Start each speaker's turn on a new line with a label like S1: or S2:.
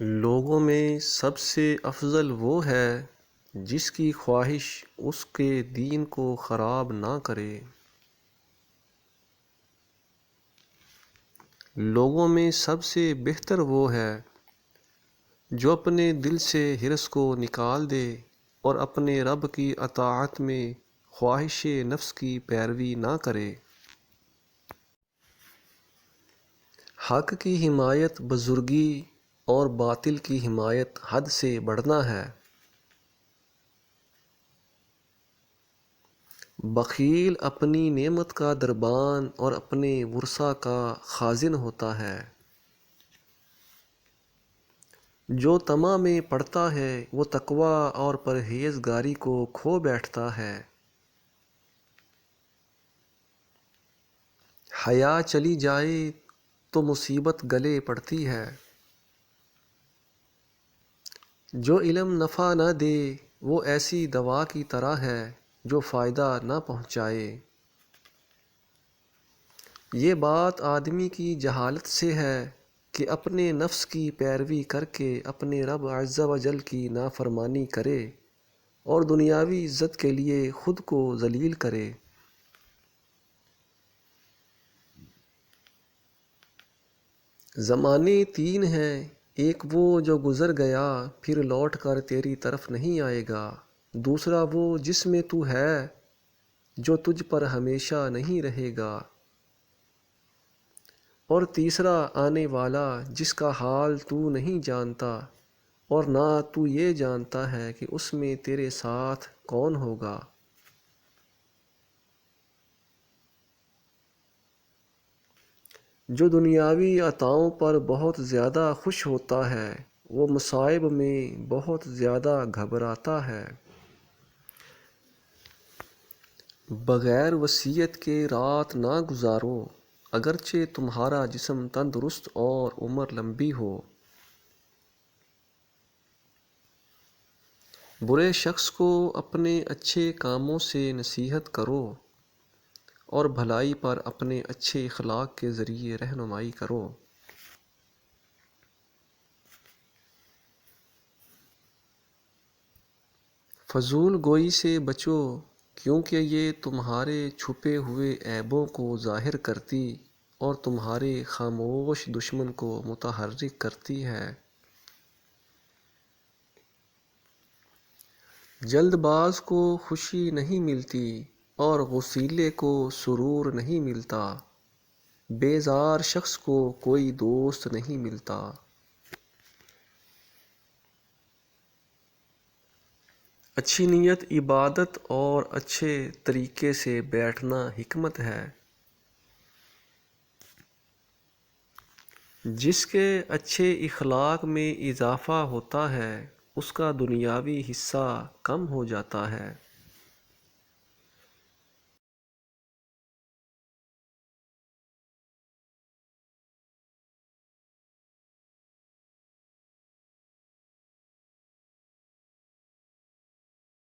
S1: لوگوں میں سب سے افضل وہ ہے جس کی خواہش اس کے دین کو خراب نہ کرے۔ لوگوں میں سب سے بہتر وہ ہے جو اپنے دل سے حرص کو نکال دے اور اپنے رب کی اطاعت میں خواہش نفس کی پیروی نہ کرے۔ حق کی حمایت بزرگی اور باطل کی حمایت حد سے بڑھنا ہے۔ بخیل اپنی نعمت کا دربان اور اپنے ورثہ کا خازن ہوتا ہے۔ جو طمع میں پڑتا ہے وہ تقوی اور پرہیزگاری کو کھو بیٹھتا ہے۔ حیا چلی جائے تو مصیبت گلے پڑتی ہے۔ جو علم نفع نہ دے وہ ایسی دوا کی طرح ہے جو فائدہ نہ پہنچائے۔ یہ بات آدمی کی جہالت سے ہے کہ اپنے نفس کی پیروی کر کے اپنے رب عز و جل کی نافرمانی کرے اور دنیاوی عزت کے لیے خود کو ذلیل کرے۔ زمانے تین ہیں، ایک وہ جو گزر گیا پھر لوٹ کر تیری طرف نہیں آئے گا، دوسرا وہ جس میں تو ہے جو تجھ پر ہمیشہ نہیں رہے گا، اور تیسرا آنے والا جس کا حال تو نہیں جانتا اور نہ تو یہ جانتا ہے کہ اس میں تیرے ساتھ کون ہوگا۔ جو دنیاوی عطاؤں پر بہت زیادہ خوش ہوتا ہے وہ مصائب میں بہت زیادہ گھبراتا ہے۔ بغیر وصیت کے رات نہ گزارو اگرچہ تمہارا جسم تندرست اور عمر لمبی ہو۔ برے شخص کو اپنے اچھے کاموں سے نصیحت کرو اور بھلائی پر اپنے اچھے اخلاق کے ذریعے رہنمائی کرو۔ فضول گوئی سے بچو کیونکہ یہ تمہارے چھپے ہوئے عیبوں کو ظاہر کرتی اور تمہارے خاموش دشمن کو متحرک کرتی ہے۔ جلد باز کو خوشی نہیں ملتی اور غسیلے کو سرور نہیں ملتا، بیزار شخص کو کوئی دوست نہیں ملتا۔ اچھی نیت عبادت اور اچھے طریقے سے بیٹھنا حکمت ہے۔ جس کے اچھے اخلاق میں اضافہ ہوتا ہے اس کا دنیاوی حصہ کم ہو جاتا ہے۔